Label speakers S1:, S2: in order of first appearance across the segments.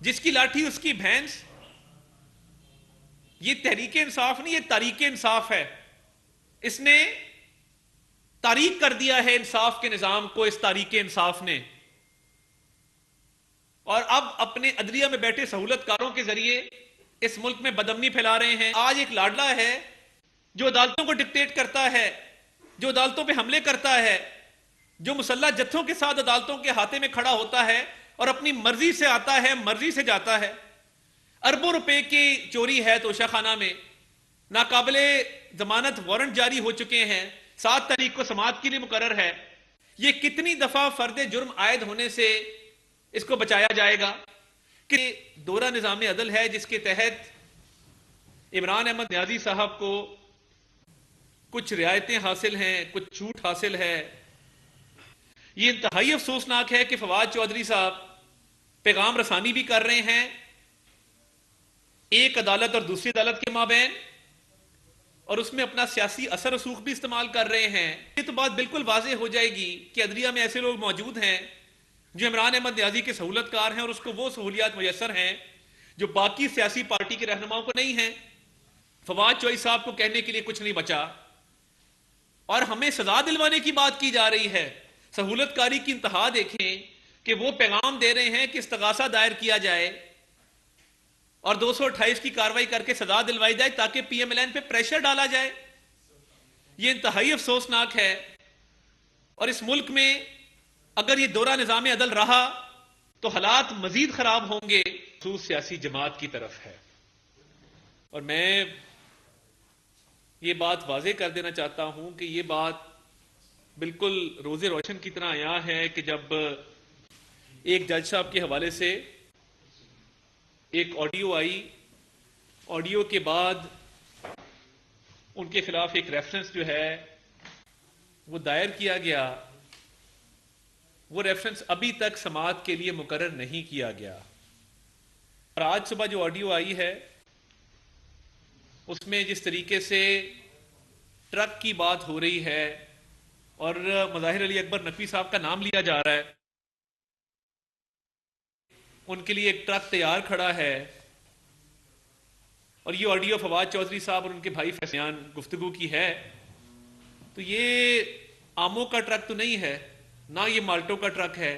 S1: جس کی لاٹھی اس کی بھینس. یہ تحریک انصاف نہیں، یہ تاریک انصاف ہے. اس نے تاریک کر دیا ہے انصاف کے نظام کو، اس تاریک انصاف نے. اور اب اپنے عدلیہ میں بیٹھے سہولت کاروں کے ذریعے اس ملک میں بدامنی پھیلا رہے ہیں. آج ایک لاڈلا ہے جو عدالتوں کو ڈکٹیٹ کرتا ہے، جو عدالتوں پہ حملے کرتا ہے، جو مسلح جتھوں کے ساتھ عدالتوں کے ہاتھے میں کھڑا ہوتا ہے اور اپنی مرضی سے آتا ہے، مرضی سے جاتا ہے. اربوں روپے کی چوری ہے توشہ خانہ میں، ناقابل ضمانت وارنٹ جاری ہو چکے ہیں، 7 تاریخ کو سماعت کے لیے مقرر ہے. یہ کتنی دفعہ فرد جرم عائد ہونے سے اس کو بچایا جائے گا؟ کہ دورہ نظام عدل ہے جس کے تحت عمران احمد نیازی صاحب کو کچھ رعایتیں حاصل ہیں، کچھ چھوٹ حاصل ہے. یہ انتہائی افسوسناک ہے کہ فواد چودھری صاحب پیغام رسانی بھی کر رہے ہیں ایک عدالت اور دوسری عدالت کے مابین، اور اس میں اپنا سیاسی اثر رسوخ بھی استعمال کر رہے ہیں. یہ تو بات بالکل واضح ہو جائے گی کہ عدلیہ میں ایسے لوگ موجود ہیں جو عمران احمد نیازی کے سہولت کار ہیں اور اس کو وہ سہولیات میسر ہیں جو باقی سیاسی پارٹی کے رہنماؤں کو نہیں ہیں. فواد چودھری صاحب کو کہنے کے لیے کچھ نہیں بچا، اور ہمیں سزا دلوانے کی بات کی جا رہی ہے. سہولت کاری کی انتہا دیکھیں کہ وہ پیغام دے رہے ہیں کہ استغاثہ دائر کیا جائے اور 228 کی کاروائی کر کے سزا دلوائی جائے تاکہ پی ایم ایل این پہ پریشر ڈالا جائے. یہ انتہائی افسوسناک ہے. اور اس ملک میں اگر یہ دورہ نظام عدل رہا تو حالات مزید خراب ہوں گے. خصوص سیاسی جماعت کی طرف ہے. اور میں یہ بات واضح کر دینا چاہتا ہوں کہ یہ بات بالکل روز روشن کی طرح آیا ہے کہ جب ایک جج صاحب کے حوالے سے ایک آڈیو آئی، آڈیو کے بعد ان کے خلاف ایک ریفرنس جو ہے وہ دائر کیا گیا. وہ ریفرنس ابھی تک سماعت کے لیے مقرر نہیں کیا گیا. اور آج صبح جو آڈیو آئی ہے اس میں جس طریقے سے ٹرک کی بات ہو رہی ہے اور مظاہر علی اکبر نقوی صاحب کا نام لیا جا رہا ہے، ان کے لیے ایک ٹرک تیار کھڑا ہے، اور یہ آڈیو فواد چودھری صاحب اور ان کے بھائی فیضان گفتگو کی ہے، تو یہ آموں کا ٹرک تو نہیں ہے، نہ یہ مالٹو کا ٹرک ہے.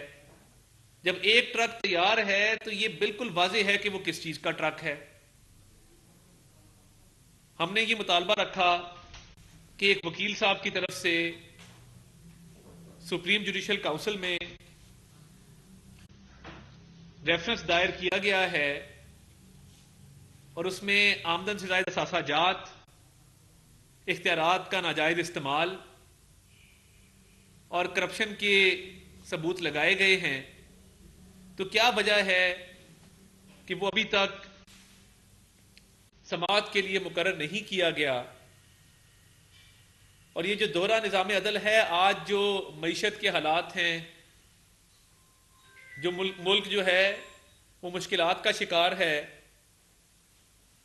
S1: جب ایک ٹرک تیار ہے تو یہ بالکل واضح ہے کہ وہ کس چیز کا ٹرک ہے. ہم نے یہ مطالبہ رکھا کہ ایک وکیل صاحب کی طرف سے سپریم جوڈیشل کونسل میں ریفرنس دائر کیا گیا ہے اور اس میں آمدن سے زائد اثاثہ جات، اختیارات کا ناجائز استعمال اور کرپشن کے ثبوت لگائے گئے ہیں. تو کیا وجہ ہے کہ وہ ابھی تک سماعت کے لیے مقرر نہیں کیا گیا؟ اور یہ جو دورہ نظام عدل ہے، آج جو معیشت کے حالات ہیں، جو ملک جو ہے وہ مشکلات کا شکار ہے،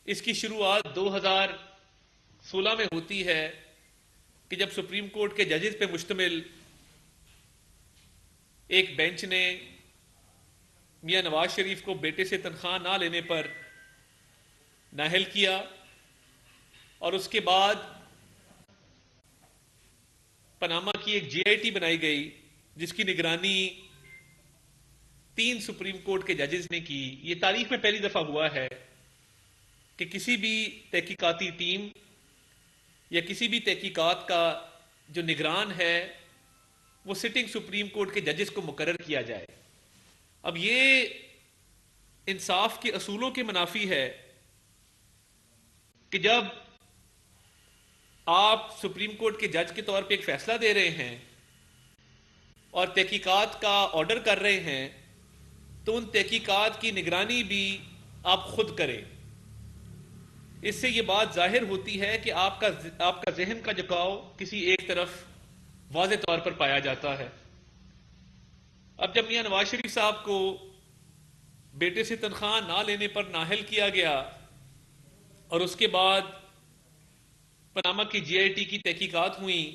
S1: اس کی شروعات 2016 میں ہوتی ہے کہ جب سپریم کورٹ کے ججز پہ مشتمل ایک بینچ نے میاں نواز شریف کو بیٹے سے تنخواہ نہ لینے پر نااہل کیا، اور اس کے بعد پاناما کی ایک جے آئی ٹی بنائی گئی جس کی نگرانی 3 سپریم کورٹ کے ججز نے کی. یہ تاریخ میں پہلی دفعہ ہوا ہے کہ کسی بھی تحقیقاتی ٹیم یا کسی بھی تحقیقات کا جو نگران ہے وہ سٹنگ سپریم کورٹ کے ججز کو مقرر کیا جائے. اب یہ انصاف کے اصولوں کے منافی ہے کہ جب آپ سپریم کورٹ کے جج کے طور پہ ایک فیصلہ دے رہے ہیں اور تحقیقات کا آرڈر کر رہے ہیں تو ان تحقیقات کی نگرانی بھی آپ خود کریں. اس سے یہ بات ظاہر ہوتی ہے کہ آپ کا ذہن کا جھکاؤ کسی ایک طرف واضح طور پر پایا جاتا ہے. اب جب میاں نواز شریف صاحب کو بیٹے سے تنخواہ نہ لینے پر نااہل کیا گیا اور اس کے بعد پاناما کی جے آئی ٹی کی تحقیقات ہوئیں،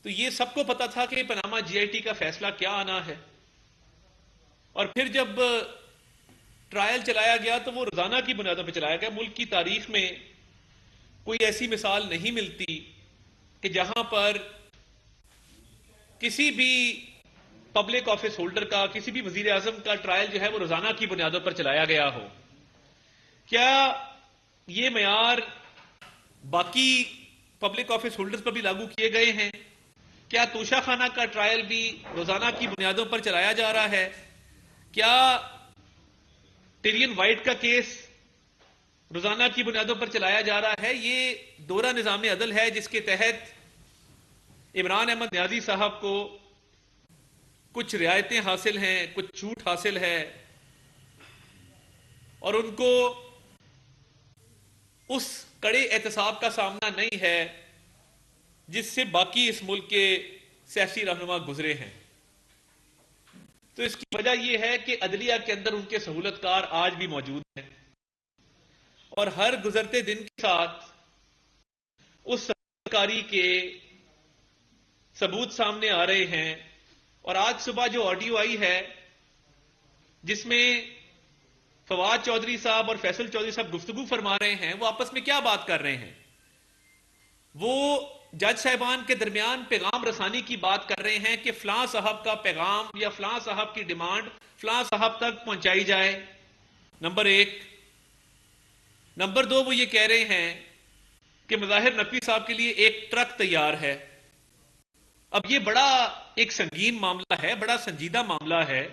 S1: تو یہ سب کو پتا تھا کہ پاناما جے آئی ٹی کا فیصلہ کیا آنا ہے. اور پھر جب ٹرائل چلایا گیا تو وہ روزانہ کی بنیادوں پہ چلایا گیا. ملک کی تاریخ میں کوئی ایسی مثال نہیں ملتی کہ جہاں پر کسی بھی پبلک آفس ہولڈر کا، کسی بھی وزیر اعظم کا ٹرائل جو ہے وہ روزانہ کی بنیادوں پر چلایا گیا ہو. کیا یہ معیار باقی پبلک آفس ہولڈرز پر بھی لاگو کیے گئے ہیں؟ کیا توشہ خانہ کا ٹرائل بھی روزانہ کی بنیادوں پر چلایا جا رہا ہے؟ کیا ٹیرین وائٹ کا کیس روزانہ کی بنیادوں پر چلایا جا رہا ہے؟ یہ دورہ نظام عدل ہے جس کے تحت عمران احمد نیازی صاحب کو کچھ رعایتیں حاصل ہیں، کچھ چھوٹ حاصل ہے، اور ان کو اس کڑے احتساب کا سامنا نہیں ہے جس سے باقی اس ملک کے سیاسی رہنما گزرے ہیں. تو اس کی وجہ یہ ہے کہ عدلیہ کے اندر ان کے سہولت کار آج بھی موجود ہیں، اور ہر گزرتے دن کے ساتھ اس سہولت کاری کے ثبوت سامنے آ رہے ہیں. اور آج صبح جو آڈیو آئی ہے جس میں فواد چودھری صاحب اور فیصل چودھری صاحب گفتگو فرما رہے ہیں، وہ آپس میں کیا بات کر رہے ہیں؟ وہ جج صاحبان کے درمیان پیغام رسانی کی بات کر رہے ہیں کہ فلاں صاحب کا پیغام یا فلاں صاحب کی ڈیمانڈ فلاں صاحب تک پہنچائی جائے، نمبر ایک. نمبر دو، وہ یہ کہہ رہے ہیں کہ مظاہر نقوی صاحب کے لیے ایک ٹرک تیار ہے. اب یہ بڑا ایک سنگین معاملہ ہے، بڑا سنجیدہ معاملہ ہے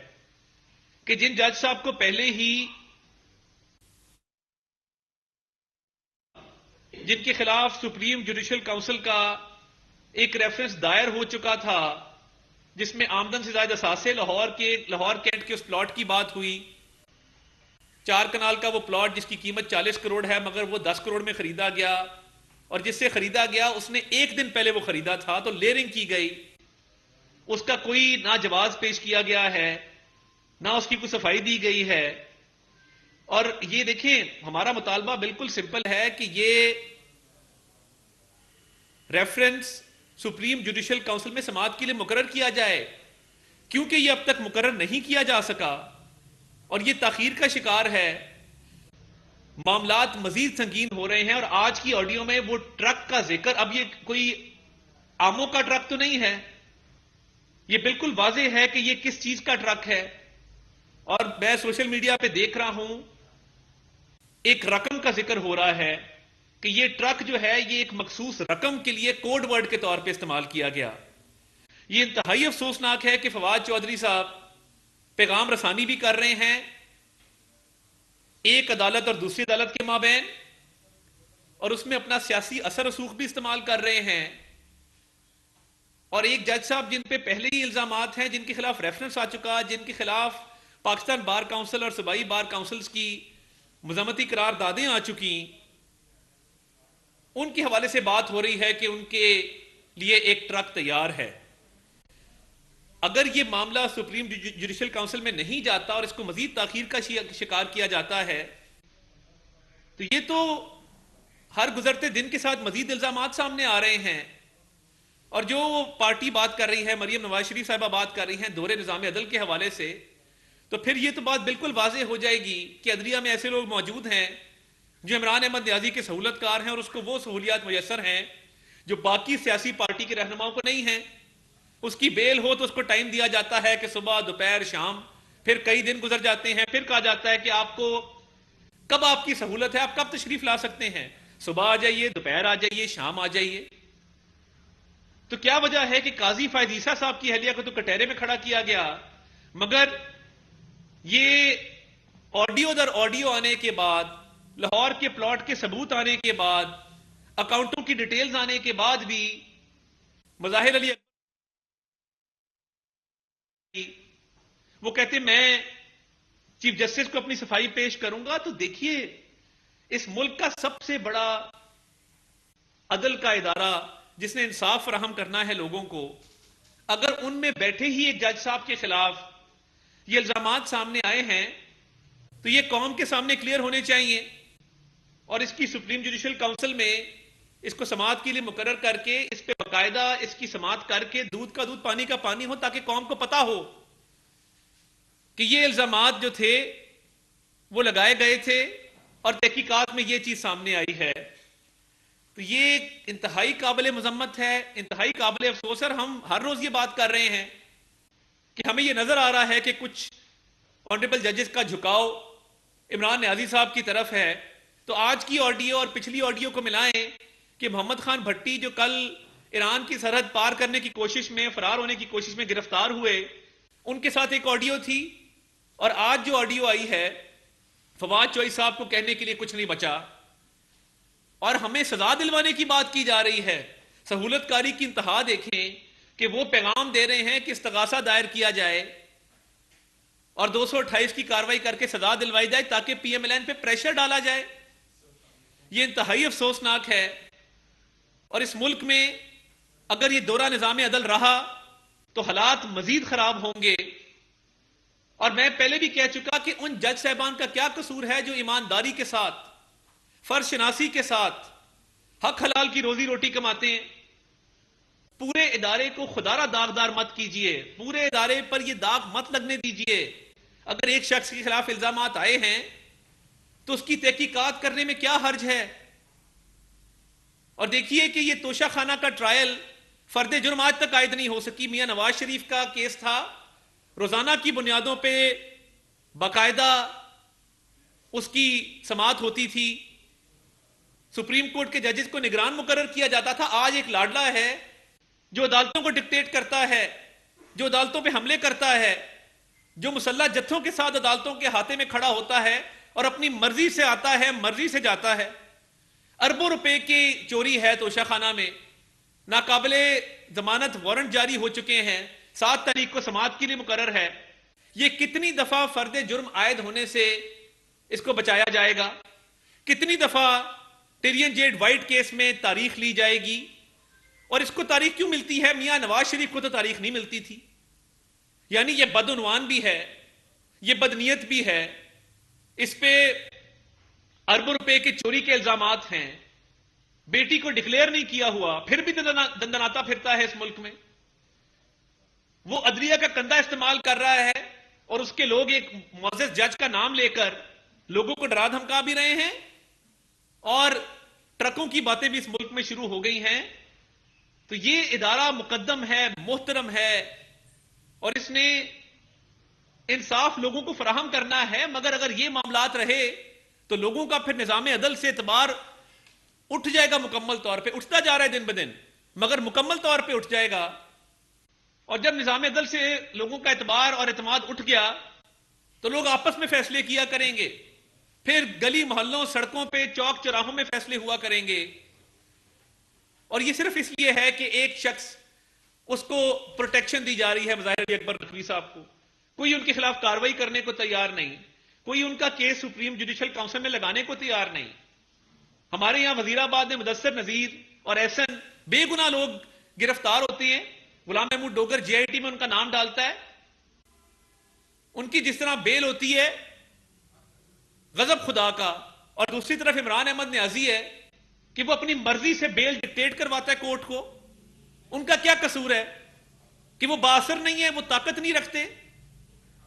S1: کہ جن جج صاحب کو پہلے ہی، جن کے خلاف سپریم جوڈیشل کونسل کا ایک ریفرنس دائر ہو چکا تھا جس میں آمدن سے زائد اثاثے لاہور کینٹ کے اس پلاٹ کی بات ہوئی، 4 کنال کا وہ پلاٹ جس کی قیمت 40 کروڑ ہے مگر وہ 10 کروڑ میں خریدا گیا، اور جس سے خریدا گیا اس نے ایک دن پہلے وہ خریدا تھا تو لیرنگ کی گئی، اس کا کوئی نہ جواز پیش کیا گیا ہے نہ اس کی کوئی صفائی دی گئی ہے. اور یہ دیکھیں ہمارا مطالبہ بالکل سمپل ہے کہ یہ ریفرنس سپریم جوڈیشل کونسل میں سماعت کے لیے مقرر کیا جائے، کیونکہ یہ اب تک مقرر نہیں کیا جا سکا اور یہ تاخیر کا شکار ہے. معاملات مزید سنگین ہو رہے ہیں. اور آج کی آڈیو میں وہ ٹرک کا ذکر، اب یہ کوئی آموں کا ٹرک تو نہیں ہے، یہ بالکل واضح ہے کہ یہ کس چیز کا ٹرک ہے. اور میں سوشل میڈیا پہ دیکھ رہا ہوں ایک رقم کا ذکر ہو رہا ہے کہ یہ ٹرک جو ہے یہ ایک مخصوص رقم کے لیے کوڈ ورڈ کے طور پہ استعمال کیا گیا. یہ انتہائی افسوسناک ہے کہ فواد چودھری صاحب پیغام رسانی بھی کر رہے ہیں ایک عدالت اور دوسری عدالت کے مابین، اور اس میں اپنا سیاسی اثر رسوخ بھی استعمال کر رہے ہیں. اور ایک جج صاحب جن پہ پہلے ہی الزامات ہیں، جن کے خلاف ریفرنس آ چکا، جن کے خلاف پاکستان بار کونسل اور صوبائی بار کونسلز کی مذمتی قرار دادیں آ چکی، ان کے حوالے سے بات ہو رہی ہے کہ ان کے لیے ایک ٹرک تیار ہے. اگر یہ معاملہ سپریم جوڈیشل کونسل میں نہیں جاتا اور اس کو مزید تاخیر کا شکار کیا جاتا ہے تو یہ تو ہر گزرتے دن کے ساتھ مزید الزامات سامنے آ رہے ہیں. اور جو پارٹی بات کر رہی ہے، مریم نواز شریف صاحبہ بات کر رہی ہیں دورے نظام عدل کے حوالے سے، تو پھر یہ تو بات بالکل واضح ہو جائے گی کہ عدلیہ میں ایسے لوگ موجود ہیں جو عمران احمد نیازی کے سہولت کار ہیں اور اس کو وہ سہولیات میسر ہیں جو باقی سیاسی پارٹی کے رہنماؤں کو نہیں ہیں. اس کی بیل ہو تو اس کو ٹائم دیا جاتا ہے کہ صبح دوپہر شام، پھر کئی دن گزر جاتے ہیں، پھر کہا جاتا ہے کہ آپ کو کب آپ کی سہولت ہے، آپ کب تشریف لا سکتے ہیں، صبح آ جائیے، دوپہر آ جائیے، شام آ جائیے. تو کیا وجہ ہے کہ قاضی فائز عیسیٰ صاحب کی اہلیہ کو تو کٹہرے میں کھڑا کیا گیا، مگر یہ آڈیو در آڈیو آنے کے بعد، لاہور کے پلاٹ کے ثبوت آنے کے بعد، اکاؤنٹوں کی ڈیٹیلز آنے کے بعد بھی مظاہر علی وہ کہتے میں چیف جسٹس کو اپنی صفائی پیش کروں گا. تو دیکھیے اس ملک کا سب سے بڑا عدل کا ادارہ جس نے انصاف فراہم کرنا ہے لوگوں کو، اگر ان میں بیٹھے ہی ایک جج صاحب کے خلاف یہ الزامات سامنے آئے ہیں تو یہ قوم کے سامنے کلیئر ہونے چاہیے، اور اس کی سپریم جوڈیشل کونسل میں اس کو سماعت کے لیے مقرر کر کے اس پہ باقاعدہ اس کی سماعت کر کے دودھ کا دودھ پانی کا پانی ہو تاکہ قوم کو پتا ہو کہ یہ الزامات جو تھے وہ لگائے گئے تھے اور تحقیقات میں یہ چیز سامنے آئی ہے، تو یہ انتہائی قابل مذمت ہے، انتہائی قابل افسوس ہے۔ اور ہم ہر روز یہ بات کر رہے ہیں کہ ہمیں یہ نظر آ رہا ہے کہ کچھ آنریبل ججز کا جھکاؤ عمران نیازی صاحب کی طرف ہے۔ تو آج کی آڈیو اور پچھلی آڈیو کو ملائیں کہ محمد خان بھٹی جو کل ایران کی سرحد پار کرنے کی کوشش میں، فرار ہونے کی کوشش میں گرفتار ہوئے، ان کے ساتھ ایک آڈیو تھی، اور آج جو آڈیو آئی ہے فواد چوہدری صاحب کو کہنے کے لیے کچھ نہیں بچا، اور ہمیں سزا دلوانے کی بات کی جا رہی ہے۔ سہولت کاری کی انتہا دیکھیں کہ وہ پیغام دے رہے ہیں کہ استغاثہ دائر کیا جائے اور 228 کی کاروائی کر کے سزا دلوائی جائے تاکہ پی ایم ایل این پہ پریشر ڈالا جائے۔ یہ انتہائی افسوسناک ہے، اور اس ملک میں اگر یہ دورہ نظام عدل رہا تو حالات مزید خراب ہوں گے۔ اور میں پہلے بھی کہہ چکا کہ ان جج صاحبان کا کیا قصور ہے جو ایمانداری کے ساتھ، فرض شناسی کے ساتھ حق حلال کی روزی روٹی کماتے ہیں۔ پورے ادارے کو خدارہ داغدار مت کیجئے، پورے ادارے پر یہ داغ مت لگنے دیجئے۔ اگر ایک شخص کے خلاف الزامات آئے ہیں تو اس کی تحقیقات کرنے میں کیا حرج ہے؟ اور دیکھیے کہ یہ توشہ خانہ کا ٹرائل فرد جرم آج تک عائد نہیں ہو سکی۔ میاں نواز شریف کا کیس تھا، روزانہ کی بنیادوں پہ باقاعدہ اس کی سماعت ہوتی تھی، سپریم کورٹ کے ججز کو نگران مقرر کیا جاتا تھا۔ آج ایک لاڈلا ہے جو عدالتوں کو ڈکٹیٹ کرتا ہے، جو عدالتوں پہ حملے کرتا ہے، جو مسلح جتھوں کے ساتھ عدالتوں کے ہاتھے میں کھڑا ہوتا ہے اور اپنی مرضی سے آتا ہے، مرضی سے جاتا ہے۔ اربوں روپے کی چوری ہے توشہ خانہ میں، ناقابل ضمانت وارنٹ جاری ہو چکے ہیں، 7 تاریخ کو سماعت کے لیے مقرر ہے۔ یہ کتنی دفعہ فرد جرم عائد ہونے سے اس کو بچایا جائے گا؟ کتنی دفعہ ٹیرین جیڈ وائٹ کیس میں تاریخ لی جائے گی؟ اور اس کو تاریخ کیوں ملتی ہے؟ میاں نواز شریف کو تو تاریخ نہیں ملتی تھی۔ یعنی یہ بدعنوان بھی ہے، یہ بدنیت بھی ہے، اس پہ اربوں روپے کے چوری کے الزامات ہیں، بیٹی کو ڈکلیئر نہیں کیا ہوا، پھر بھی دندناتا پھرتا ہے اس ملک میں۔ وہ عدلیہ کا کندھا استعمال کر رہا ہے اور اس کے لوگ ایک معزز جج کا نام لے کر لوگوں کو ڈرا دھمکا بھی رہے ہیں، اور ٹرکوں کی باتیں بھی اس ملک میں شروع ہو گئی ہیں۔ تو یہ ادارہ مقدم ہے، محترم ہے، اور اس نے انصاف لوگوں کو فراہم کرنا ہے، مگر اگر یہ معاملات رہے تو لوگوں کا پھر نظام عدل سے اعتبار اٹھ جائے گا، مکمل طور پہ اٹھتا جا رہا ہے دن بدن، مگر مکمل طور پہ اٹھ جائے گا۔ اور جب نظام عدل سے لوگوں کا اعتبار اور اعتماد اٹھ گیا تو لوگ آپس میں فیصلے کیا کریں گے، پھر گلی محلوں، سڑکوں پہ، چوک چوراہوں میں فیصلے ہوا کریں گے۔ اور یہ صرف اس لیے ہے کہ ایک شخص، اس کو پروٹیکشن دی جا رہی ہے، مظاہر علی اکبر نقوی صاحب کو، کوئی ان کے خلاف کاروائی کرنے کو تیار نہیں، کوئی ان کا کیس سپریم جوڈیشل کاؤنسل میں لگانے کو تیار نہیں۔ ہمارے یہاں وزیر آباد میں مدثر نذیر اور احسن بے گناہ لوگ گرفتار ہوتے ہیں، غلام محمود ڈوگر جے آئی ٹی میں ان کا نام ڈالتا ہے، ان کی جس طرح بیل ہوتی ہے غضب خدا کا، اور دوسری طرف عمران احمد نیازی ہے کہ وہ اپنی مرضی سے بیل ڈکٹیٹ کرواتا ہے کورٹ کو۔ ان کا کیا قصور ہے کہ وہ بااثر نہیں ہے، وہ طاقت نہیں رکھتے،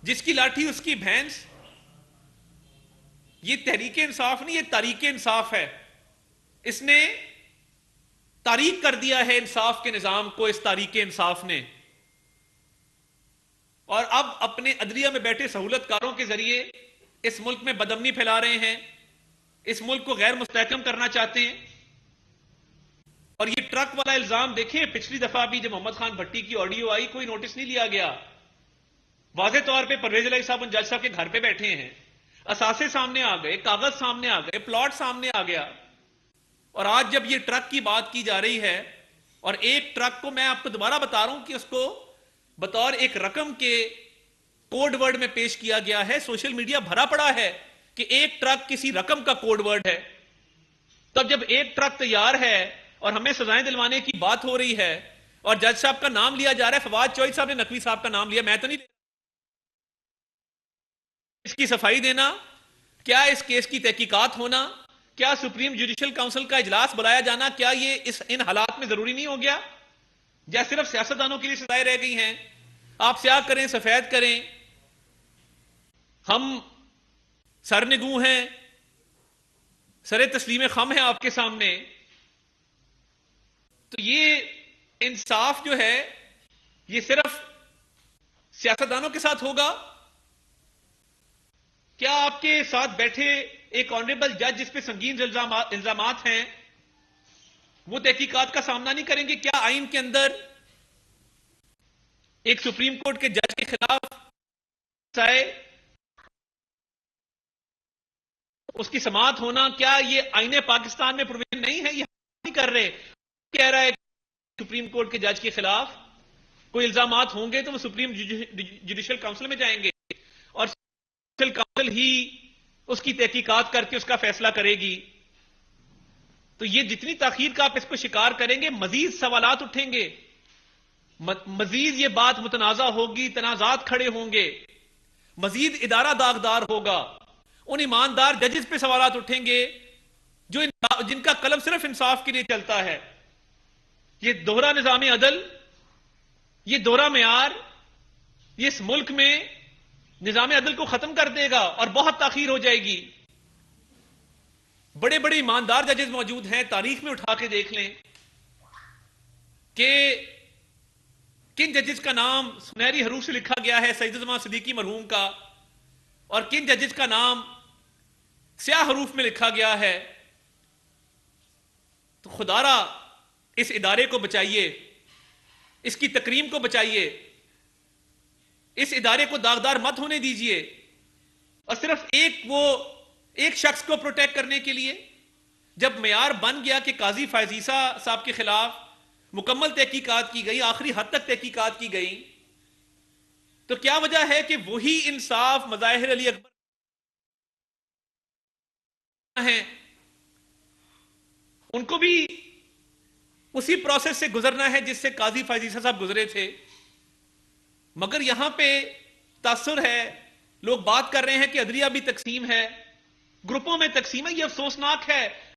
S1: جس کی لاٹھی اس کی بھینس؟ یہ تحریک انصاف نہیں، یہ تاریخ انصاف ہے۔ اس نے تاریخ کر دیا ہے انصاف کے نظام کو، اس تاریخ انصاف نے، اور اب اپنے عدلیہ میں بیٹھے سہولت کاروں کے ذریعے اس ملک میں بدامنی پھیلا رہے ہیں، اس ملک کو غیر مستحکم کرنا چاہتے ہیں۔ اور یہ ٹرک والا الزام دیکھیں، پچھلی دفعہ بھی جب محمد خان بھٹی کی آڈیو آئی کوئی نوٹس نہیں لیا گیا، واضح طور پہ پرویز الہی صاحب ان جج صاحب کے گھر پہ بیٹھے ہیں، اثاثے سامنے آ گئے، کاغذ سامنے آ گئے، پلاٹ سامنے آ گیا، اور آج جب یہ ٹرک کی بات کی جا رہی ہے، اور ایک ٹرک کو میں آپ کو دوبارہ بتا رہا ہوں کہ اس کو بطور ایک رقم کے کوڈ ورڈ میں پیش کیا گیا ہے، سوشل میڈیا بھرا پڑا ہے کہ ایک ٹرک کسی رقم کا کوڈ ورڈ ہے۔ تب جب ایک ٹرک تیار ہے اور ہمیں سزائیں دلوانے کی بات ہو رہی ہے اور جج صاحب کا نام لیا جا رہا ہے، فواد چوہدری صاحب نے نقوی صاحب کا نام لیا، میں تو نہیں لے اس کی صفائی دینا، کیا اس کیس کی تحقیقات ہونا، کیا سپریم جوڈیشل کاؤنسل کا اجلاس بلایا جانا، کیا یہ ان حالات میں ضروری نہیں ہو گیا؟ یا صرف سیاستدانوں کے لیے سزائیں رہ گئی ہیں؟ آپ سیاہ کریں، سفید کریں، ہم سرنگوں ہیں، سر تسلیم خم ہے آپ کے سامنے. تو یہ انصاف جو ہے یہ صرف سیاستدانوں کے ساتھ ہوگا؟ کیا آپ کے ساتھ بیٹھے ایک آنریبل جج جس پہ سنگین الزامات ہیں وہ تحقیقات کا سامنا نہیں کریں گے؟ کیا آئین کے اندر ایک سپریم کورٹ کے جج کے خلاف اس کی سماعت ہونا، کیا یہ آئین پاکستان میں پروویژن نہیں ہے؟ یہ نہیں کر رہے. کہہ رہا ہے کہ سپریم کورٹ کے جج کے خلاف کوئی الزامات ہوں گے تو وہ سپریم جوڈیشل کاؤنسل میں جائیں گے اور جوڈیشل کاؤنسل ہی اس کی تحقیقات کر کے اس کا فیصلہ کرے گی. تو یہ جتنی تاخیر کا آپ اس کو شکار کریں گے مزید سوالات اٹھیں گے، مزید یہ بات متنازع ہوگی، تنازعات کھڑے ہوں گے، مزید ادارہ داغدار ہوگا. ان ایماندار ججز پہ سوالات اٹھیں گے جن کا قلم صرف انصاف کے لیے چلتا ہے. یہ دوہرا نظام عدل، یہ دوہرا معیار، یہ اس ملک میں نظام عدل کو ختم کر دے گا اور بہت تاخیر ہو جائے گی. بڑے بڑے ایماندار ججز موجود ہیں، تاریخ میں اٹھا کے دیکھ لیں کہ کن ججز کا نام سنہری حروف سے لکھا گیا ہے سید الزمان صدیقی مرحوم کا، اور کن ججز کا نام سیاہ حروف میں لکھا گیا ہے. تو خدا را اس ادارے کو بچائیے، اس کی تکریم کو بچائیے، اس ادارے کو داغدار مت ہونے دیجیے. اور صرف ایک شخص کو پروٹیکٹ کرنے کے لیے جب معیار بن گیا کہ قاضی فائز عیسیٰ صاحب کے خلاف مکمل تحقیقات کی گئی، آخری حد تک تحقیقات کی گئی، تو کیا وجہ ہے کہ وہی انصاف مظاہر علی اکبر ہیں ان کو بھی اسی پروسیس سے گزرنا ہے جس سے قاضی فائز عیسیٰ صاحب گزرے تھے؟ مگر یہاں پہ تاثر ہے، لوگ بات کر رہے ہیں کہ عدلیہ بھی تقسیم ہے، گروپوں میں تقسیم ہے. یہ افسوسناک ہے.